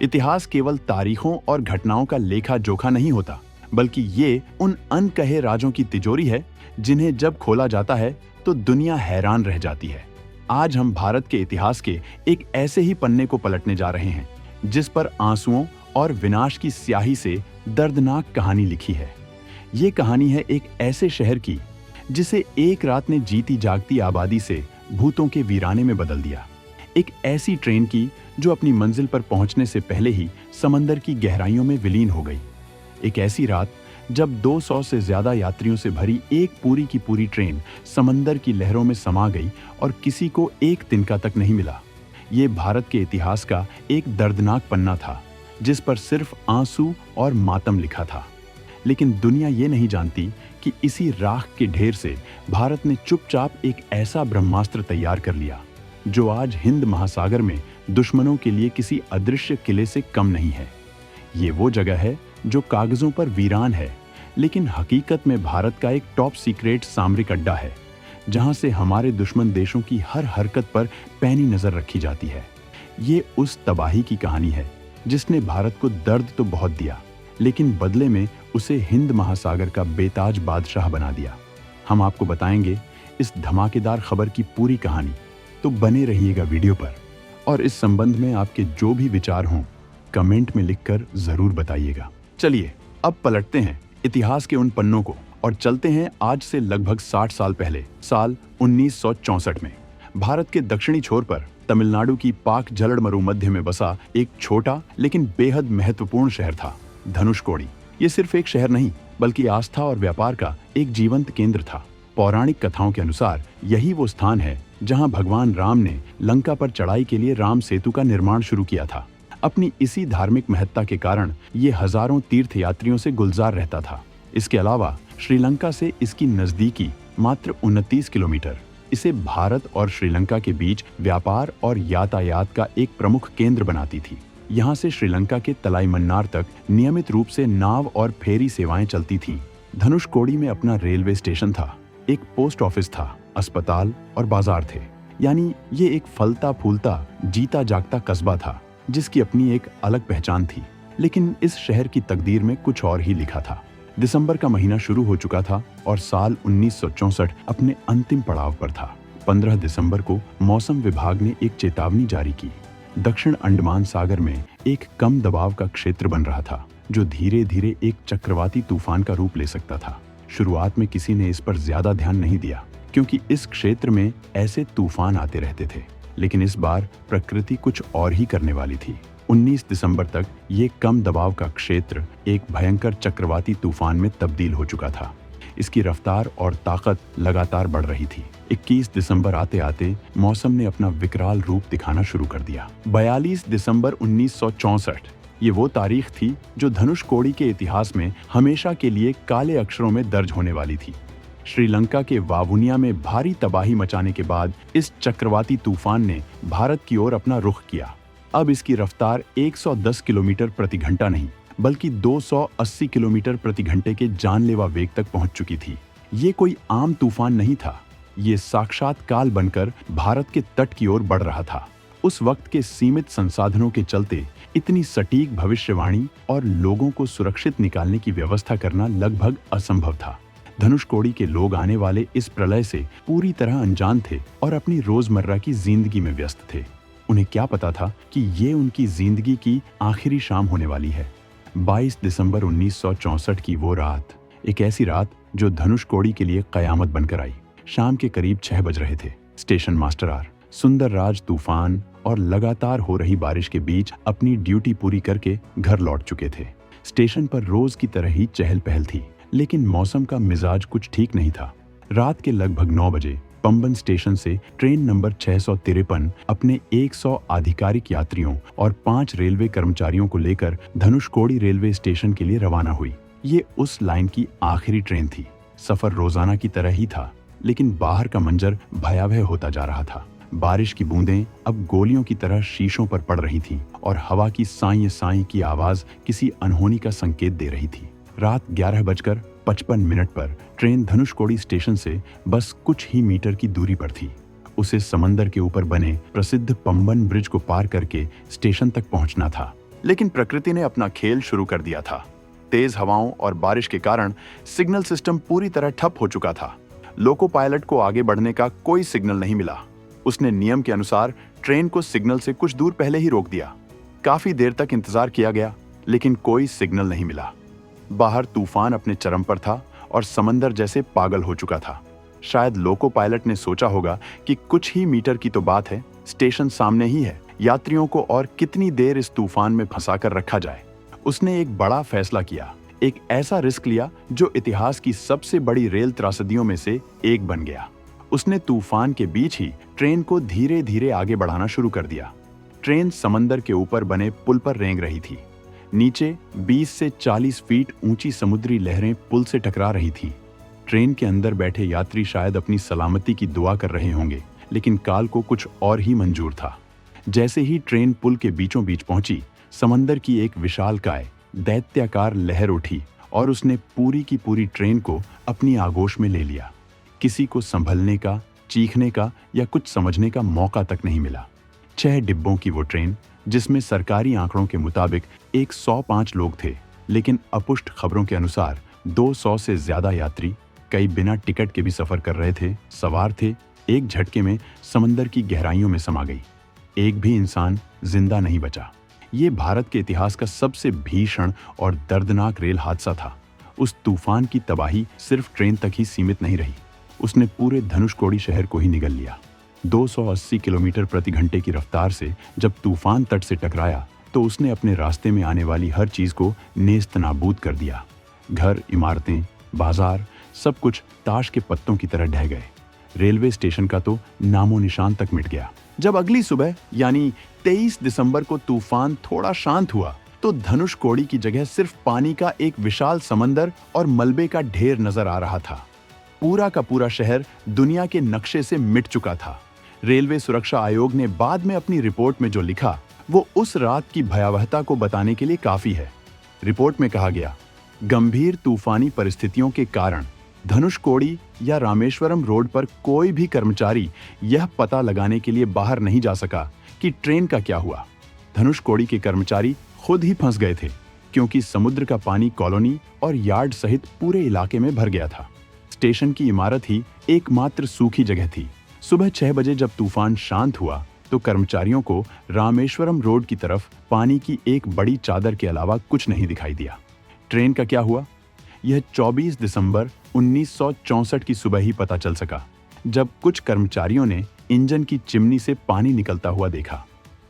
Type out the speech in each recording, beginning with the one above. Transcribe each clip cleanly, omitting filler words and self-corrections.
इतिहास केवल तारीखों और घटनाओं का लेखा जोखा नहीं होता, बल्कि ये उन अनकहे राजों की तिजोरी है जिन्हें जब खोला जाता है तो दुनिया हैरान रह जाती है। आज हम भारत के इतिहास के एक ऐसे ही पन्ने को पलटने जा रहे हैं जिस पर आंसुओं और विनाश की स्याही से दर्दनाक कहानी लिखी है। ये कहानी है एक ऐसे शहर की जिसे एक रात ने जीती जागती आबादी से भूतों के वीराने में बदल दिया। एक ऐसी ट्रेन की जो अपनी मंजिल पर पहुंचने से पहले ही समंदर की गहराइयों में विलीन हो गई। एक ऐसी रात जब 200 से ज्यादा यात्रियों से भरी एक पूरी की पूरी ट्रेन समंदर की लहरों में समा गई और किसी को एक तिनका तक नहीं मिला। ये भारत के इतिहास का एक दर्दनाक पन्ना था जिस पर सिर्फ आंसू और मातम लिखा था। लेकिन दुनिया ये नहीं जानती कि इसी राख के ढेर से भारत ने चुपचाप एक ऐसा ब्रह्मास्त्र तैयार कर लिया जो आज हिंद महासागर में दुश्मनों के लिए किसी अदृश्य किले से कम नहीं है। ये वो जगह है जो कागजों पर वीरान है, लेकिन हकीकत में भारत का एक टॉप सीक्रेट सामरिक अड्डा है, जहां से हमारे दुश्मन देशों की हर हरकत पर पैनी नजर रखी जाती है। ये उस तबाही की कहानी है जिसने भारत को दर्द तो बहुत दिया, लेकिन बदले में उसे हिंद महासागर का बेताज बादशाह बना दिया। हम आपको बताएंगे इस धमाकेदार खबर की पूरी कहानी, तो बने रहिएगा वीडियो पर। और इस संबंध में आपके जो भी विचार हों कमेंट में लिखकर जरूर बताइएगा। चलिए अब पलटते हैं इतिहास के उन पन्नों को और चलते हैं आज से लगभग 60 साल पहले, साल 1964 में। भारत के दक्षिणी छोर पर तमिलनाडु की पाक जलड़मरु मध्य में बसा एक छोटा लेकिन बेहद महत्वपूर्ण शहर था, धनुषकोडी। ये सिर्फ एक शहर नहीं बल्कि आस्था और व्यापार का एक जीवंत केंद्र था। पौराणिक कथाओं के अनुसार यही वो स्थान है जहां भगवान राम ने लंका पर चढ़ाई के लिए राम सेतु का निर्माण शुरू किया था। अपनी इसी धार्मिक महत्ता के कारण ये हजारों तीर्थयात्रियों से गुलजार रहता था। इसके अलावा श्रीलंका से इसकी नजदीकी मात्र 29 किलोमीटर इसे भारत और श्रीलंका के बीच व्यापार और यातायात का एक प्रमुख केंद्र बनाती थी। यहाँ से श्रीलंका के तलाईमन्नार तक नियमित रूप से नाव और फेरी सेवाएं चलती थीं। धनुषकोडी में अपना रेलवे स्टेशन था, एक पोस्ट ऑफिस था, अस्पताल और बाजार थे। यानी ये एक फलता फूलता जीता जागता कस्बा था जिसकी अपनी एक अलग पहचान थी। लेकिन इस शहर की तकदीर में कुछ और ही लिखा था। दिसंबर का महीना शुरू हो चुका था और साल 1964 अपने अंतिम पड़ाव पर था। 15 दिसंबर को मौसम विभाग ने एक चेतावनी जारी की। दक्षिण अंडमान सागर में एक कम दबाव का क्षेत्र बन रहा था जो धीरे धीरे एक चक्रवाती तूफान का रूप ले सकता था। शुरुआत में किसी ने इस पर ज्यादा ध्यान नहीं दिया क्योंकि इस क्षेत्र में ऐसे तूफान आते रहते थे, लेकिन इस बार प्रकृति कुछ और ही करने वाली थी। 19 दिसंबर तक ये कम दबाव का क्षेत्र एक भयंकर चक्रवाती तूफान में तब्दील हो चुका था। इसकी रफ्तार और ताकत लगातार बढ़ रही थी। 21 दिसंबर आते आते मौसम ने अपना विकराल रूप दिखाना शुरू कर दिया। 42 दिसंबर 1964 ये वो तारीख थी जो धनुषकोडी के इतिहास में हमेशा के लिए काले अक्षरों में दर्ज होने वाली थी। श्रीलंका के वावुनिया में भारी तबाही मचाने के बाद इस चक्रवाती तूफान ने भारत की ओर अपना रुख किया। अब इसकी रफ्तार 110 किलोमीटर प्रति घंटा नहीं बल्कि 280 किलोमीटर प्रति घंटे के जानलेवा वेग तक पहुंच चुकी थी। ये कोई आम तूफान नहीं था, ये साक्षात काल बनकर भारत के तट की ओर बढ़ रहा था। उस वक्त के सीमित संसाधनों के चलते इतनी सटीक भविष्यवाणी और लोगों को सुरक्षित निकालने की व्यवस्था करना लगभग असंभव था। धनुषकोडी के लोग आने वाले इस प्रलय से पूरी तरह अनजान थे और अपनी रोजमर्रा की जिंदगी में व्यस्त थे। उन्हें क्या पता था कि ये उनकी जिंदगी की आखिरी शाम होने वाली है। 22 दिसंबर 1964 की वो रात, एक ऐसी रात जो धनुषकोडी के लिए कयामत बनकर आई। शाम के करीब 6 बज रहे थे। स्टेशन मास्टर आर सुंदर राज तूफान और लगातार हो रही बारिश के बीच अपनी ड्यूटी पूरी करके घर लौट चुके थे। स्टेशन पर रोज की तरह ही चहल पहल थी, लेकिन मौसम का मिजाज कुछ ठीक नहीं था। रात के लगभग 9 बजे पंबन स्टेशन से ट्रेन नंबर 653 अपने 100 आधिकारिक यात्रियों और 5 रेलवे कर्मचारियों को लेकर धनुषकोडी रेलवे स्टेशन के लिए रवाना हुई। ये उस लाइन की आखिरी ट्रेन थी। सफर रोजाना की तरह ही था, लेकिन बाहर का मंजर भयावह होता जा रहा था। बारिश की बूंदें अब गोलियों की तरह शीशों पर पड़ रही थीं और हवा की साई साई की आवाज किसी अनहोनी का संकेत दे रही थी। रात 11:55 पर ट्रेन धनुषकोडी स्टेशन से बस कुछ ही मीटर की दूरी पर थी। उसे समंदर के ऊपर बने प्रसिद्ध पंबन ब्रिज को पार करके स्टेशन तक पहुंचना था। लेकिन प्रकृति ने अपना खेल शुरू कर दिया था। तेज हवाओं और बारिश के कारण सिग्नल सिस्टम पूरी तरह ठप हो चुका था। लोको पायलट को आगे बढ़ने का कोई सिग्नल नहीं मिला। उसने नियम के अनुसार ट्रेन को सिग्नल से कुछ दूर पहले ही रोक दिया। काफी देर तक इंतजार किया गया, लेकिन कोई सिग्नल नहीं मिला। बाहर तूफान अपने चरम पर था और समंदर जैसे पागल हो चुका था। शायद लोको पायलट ने सोचा होगा कि कुछ ही मीटर की तो बात है, स्टेशन सामने ही है, यात्रियों को और कितनी देर इस तूफान में फंसा कर रखा जाए। उसने एक बड़ा फैसला किया, एक ऐसा रिस्क लिया जो इतिहास की सबसे बड़ी रेल त्रासदियों में से एक बन गया। उसने तूफान के बीच ही ट्रेन को धीरे धीरे आगे बढ़ाना शुरू कर दिया। ट्रेन समंदर के ऊपर बने पुल पर रेंग रही थी। नीचे 20 से 40 फीट ऊंची समुद्री लहरें पुल से टकरा रही थीं। ट्रेन के अंदर बैठे यात्री शायद अपनी सलामती की दुआ कर रहे होंगे, लेकिन काल को कुछ और ही मंजूर था। जैसे ही ट्रेन पुल के बीचों बीच पहुंची, समंदर की एक विशालकाय दैत्याकार लहर उठी और उसने पूरी की पूरी ट्रेन को अपनी आगोश में ले लिया। किसी को संभलने का, चीखने का या कुछ समझने का मौका तक नहीं मिला। 6 डिब्बों की वो ट्रेन, जिसमें सरकारी आंकड़ों के मुताबिक 105 लोग थे, लेकिन अपुष्ट खबरों के अनुसार 200 से ज्यादा यात्री, कई बिना टिकट के भी सफर कर रहे थे, सवार थे, एक झटके में समंदर की गहराइयों में समा गई। एक भी इंसान जिंदा नहीं बचा। ये भारत के इतिहास का सबसे भीषण और दर्दनाक रेल हादसा था। उस तूफान की तबाही सिर्फ ट्रेन तक ही सीमित नहीं रही, उसने पूरे धनुषकोडी शहर को ही निगल लिया। 280 किलोमीटर प्रति घंटे की रफ्तार से जब तूफान तट से टकराया तो उसने अपने रास्ते में आने वाली हर चीज को नेस्त नाबूद कर दिया। घर, इमारतें, बाजार, सब कुछ ताश के पत्तों की तरह ढह गए। रेलवे स्टेशन का तो नामो निशान तक मिट गया। जब अगली सुबह यानी 23 दिसंबर को तूफान थोड़ा शांत हुआ तो धनुषकोडी की जगह सिर्फ पानी का एक विशाल समंदर और मलबे का ढेर नजर आ रहा था। पूरा का पूरा शहर दुनिया के नक्शे से मिट चुका था। रेलवे सुरक्षा आयोग ने बाद में अपनी रिपोर्ट में जो लिखा वो उस रात की भयावहता को बताने के लिए काफी है। रिपोर्ट में कहा गया, गंभीर तूफानी परिस्थितियों के कारण धनुषकोडी या रामेश्वरम रोड पर कोई भी कर्मचारी यह पता लगाने के लिए बाहर नहीं जा सका कि ट्रेन का क्या हुआ। धनुषकोडी के कर्मचारी खुद ही फंस गए थे, क्योंकि समुद्र का पानी कॉलोनी और यार्ड सहित पूरे इलाके में भर गया था। स्टेशन की इमारत ही एकमात्र सूखी जगह थी। सुबह 6 बजे जब तूफान शांत हुआ तो कर्मचारियों को रामेश्वरम रोड की तरफ पानी की एक बड़ी चादर के अलावा कुछ नहीं दिखाई दिया। ट्रेन का क्या हुआ, यह 24 दिसंबर 1964 की सुबह ही पता चल सका, जब कुछ कर्मचारियों ने इंजन की चिमनी से पानी निकलता हुआ देखा।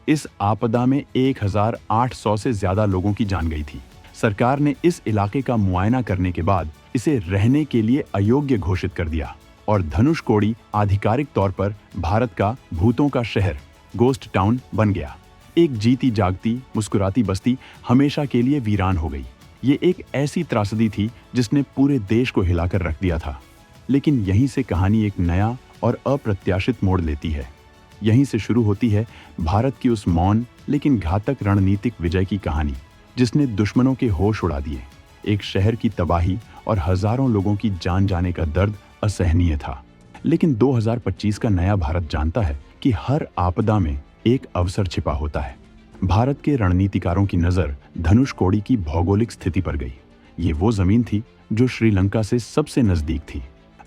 इस आपदा में 1800 से ज्यादा लोगों की जान गई थी। सरकार ने इस इलाके का मुआयना करने के बाद इसे रहने के लिए अयोग्य घोषित कर दिया और धनुषकोडी आधिकारिक तौर पर भारत का भूतों का शहर, गोस्ट टाउन बन गया। एक जीती जागती मुस्कुराती बस्ती हमेशा के लिए वीरान हो गई। ये एक ऐसी त्रासदी थी जिसने पूरे देश को हिलाकर रख दिया था। लेकिन यहीं से कहानी एक नया और अप्रत्याशित मोड़ लेती है। यहीं से शुरू होती है भारत की उस मौन लेकिन घातक रणनीतिक विजय की कहानी, जिसने दुश्मनों के होश उड़ा दिए। एक शहर की तबाही और हजारों लोगों की जान जाने का दर्द असहनीय था। लेकिन 2025 का नया भारत जानता है कि हर आपदा में एक अवसर छिपा होता है। भारत के रणनीतिकारों की नजर धनुषकोडी की भौगोलिक स्थिति पर गई। ये वो जमीन थी जो श्रीलंका से सबसे नजदीक थी।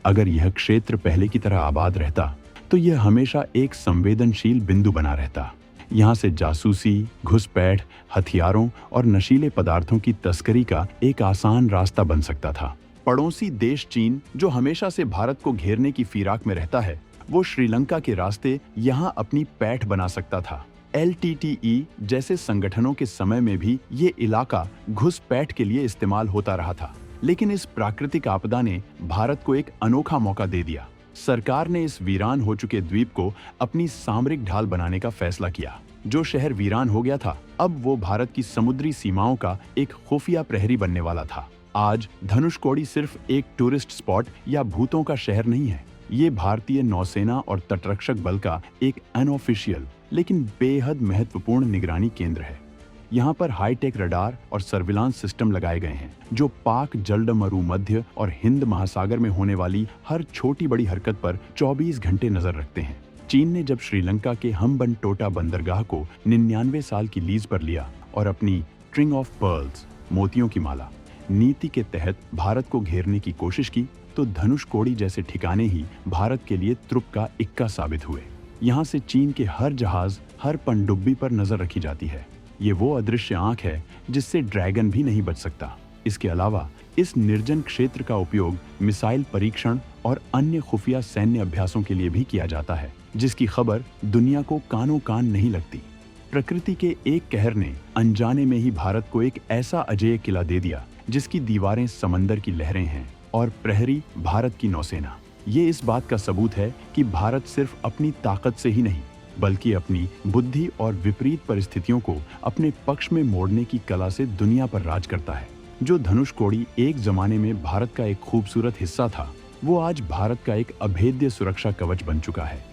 अगर यह क्षेत्र पहले की तरह आबाद रहता तो यह हमेशा एक संवेदनशील बिंदु बना रहता। यहाँ से जासूसी, घुसपैठ, हथियारों और नशीले पदार्थों की तस्करी का एक आसान रास्ता बन सकता था। पड़ोसी देश चीन, जो हमेशा से भारत को घेरने की फिराक में रहता है, वो श्रीलंका के रास्ते यहाँ अपनी पैठ बना सकता था। LTTE जैसे संगठनों के समय में भी ये इलाका घुसपैठ के लिए इस्तेमाल होता रहा था। लेकिन इस प्राकृतिक आपदा ने भारत को एक अनोखा मौका दे दिया। सरकार ने इस वीरान हो चुके द्वीप को अपनी सामरिक ढाल बनाने का फैसला किया। जो शहर वीरान हो गया था, अब वो भारत की समुद्री सीमाओं का एक खुफिया प्रहरी बनने वाला था। आज धनुषकोडी सिर्फ एक टूरिस्ट स्पॉट या भूतों का शहर नहीं है। ये भारतीय नौसेना और तटरक्षक बल का एक अनऑफिशियल लेकिन बेहद महत्वपूर्ण निगरानी केंद्र है। यहाँ पर हाईटेक रडार और सर्विलांस सिस्टम लगाए गए हैं, जो पाक, जलडमरू, मध्य और हिंद महासागर में होने वाली हर छोटी बड़ी हरकत पर 24 घंटे नजर रखते हैं। चीन ने जब श्रीलंका के हम्बनटोटा बंदरगाह को 99 साल की लीज पर लिया, और अपनी स्ट्रिंग ऑफ पर्ल्स मोतियों की माला नीति के तहत भारत को घेरने की कोशिश की तो धनुषकोडी जैसे ठिकाने ही भारत के लिए त्रुप का इक्का साबित हुए। यहाँ से चीन के हर जहाज, हर पनडुब्बी पर नजर रखी जाती है। ये वो अदृश्य आंख है जिससे ड्रैगन भी नहीं बच सकता। इसके अलावा इस निर्जन क्षेत्र का उपयोग मिसाइल परीक्षण और अन्य खुफिया सैन्य अभ्यासों के लिए भी किया जाता है, जिसकी खबर दुनिया को कानों कान नहीं लगती। प्रकृति के एक कहर ने अनजाने में ही भारत को एक ऐसा अजेय किला दे दिया जिसकी दीवारें समंदर की लहरें हैं और प्रहरी भारत की नौसेना। ये इस बात का सबूत है कि भारत सिर्फ अपनी ताकत से ही नहीं बल्कि अपनी बुद्धि और विपरीत परिस्थितियों को अपने पक्ष में मोड़ने की कला से दुनिया पर राज करता है। जो धनुषकोडी एक जमाने में भारत का एक खूबसूरत हिस्सा था, वो आज भारत का एक अभेद्य सुरक्षा कवच बन चुका है।